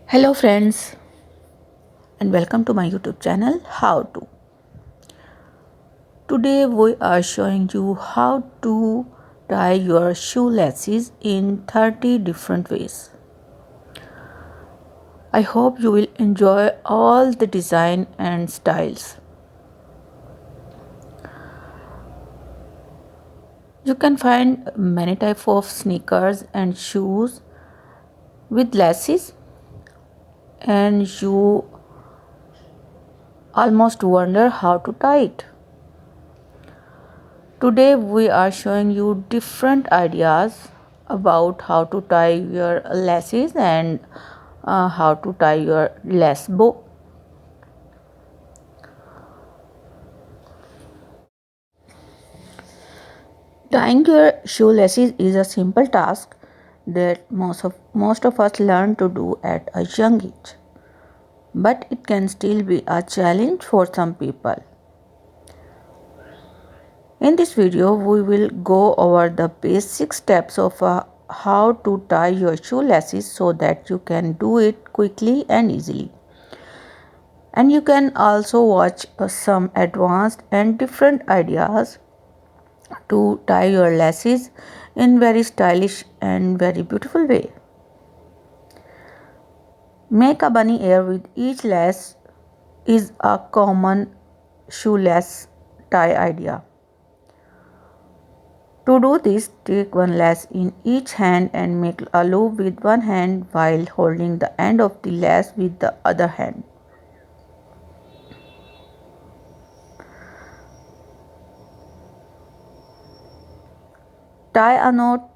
Hello friends, and welcome to my YouTube channel How To. Today we are showing you how to tie your shoelaces in 30 different ways. I hope you will enjoy all the design and styles. You can find many types of sneakers and shoes with laces, and you almost wonder how to tie it. Today we are showing you different ideas about how to tie your laces and how to tie your lace bow. Tying your shoelaces is a simple task that most of us learn to do at a young age, but it can still be a challenge for some people. In this video, we will go over the basic steps of how to tie your shoelaces so that you can do it quickly and easily. And you can also watch some advanced and different ideas to tie your laces in very stylish and very beautiful way. Make a bunny ear with each lace is a common shoelace tie idea. To do this, take one lace in each hand and make a loop with one hand while holding the end of the lace with the other hand. Tie a knot.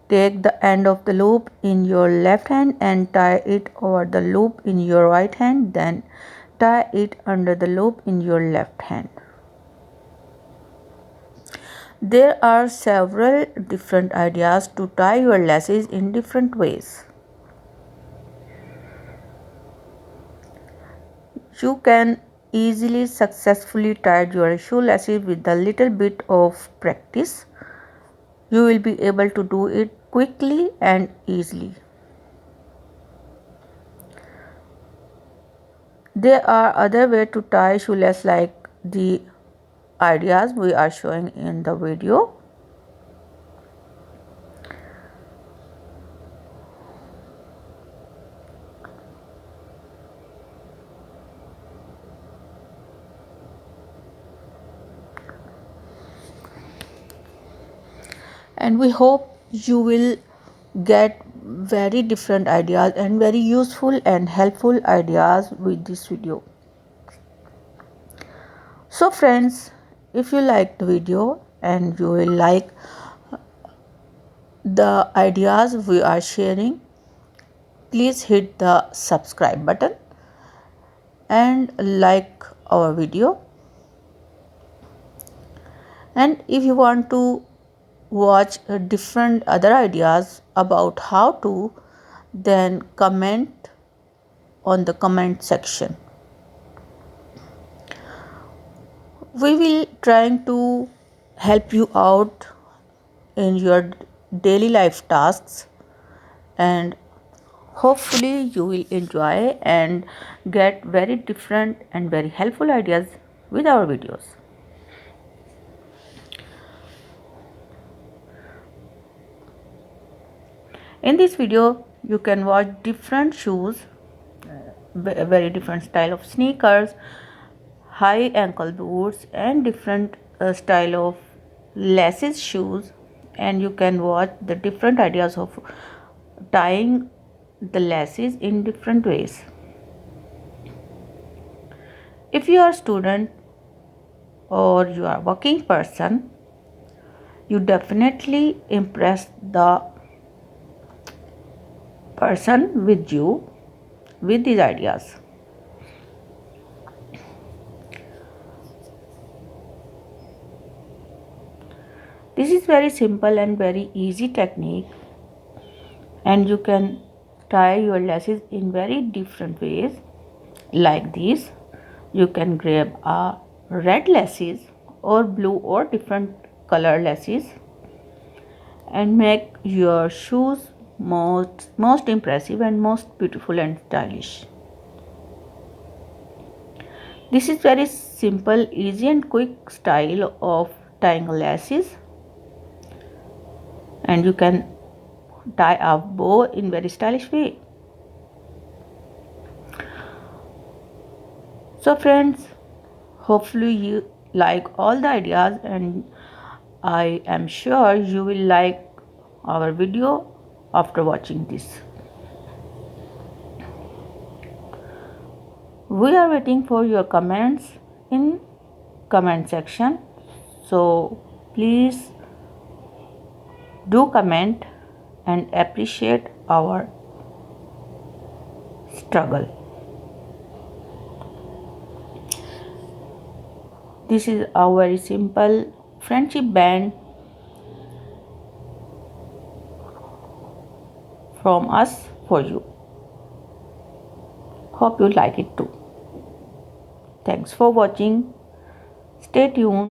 Take the end of the loop in your left hand and tie it over the loop in your right hand, then tie it under the loop in your left hand. There are several different ideas to tie your laces in different ways. You can easily successfully tie your shoelaces with a little bit of practice. You will be able to do it quickly and easily. There are other ways to tie shoelace like the ideas we are showing in the video. And we hope you will get very different ideas and very useful and helpful ideas with this video. So friends, if you like the video and you will like the ideas we are sharing, please hit the subscribe button and like our video. And if you want to watch different other ideas about how to, then comment on the comment section. We will trying to help you out in your daily life tasks, and hopefully you will enjoy and get very different and very helpful ideas with our videos. In this video, you can watch different shoes, very different style of sneakers, high ankle boots, and different style of laces shoes, and you can watch the different ideas of tying the laces in different ways. If you are a student or you are a working person, you definitely impress the person with you with these ideas. This is very simple and very easy technique, and you can tie your laces in very different ways like this. You can grab a red laces or blue or different color laces and make your shoes most impressive and most beautiful and stylish. This is very simple, easy and quick style of tying laces, and you can tie a bow in very stylish way. So friends, hopefully you like all the ideas, and I am sure you will like our video after watching this. We are waiting for your comments in comment section. So please do comment and appreciate our struggle. This is a very simple friendship band from us for you. Hope you like it too. Thanks for watching. Stay tuned.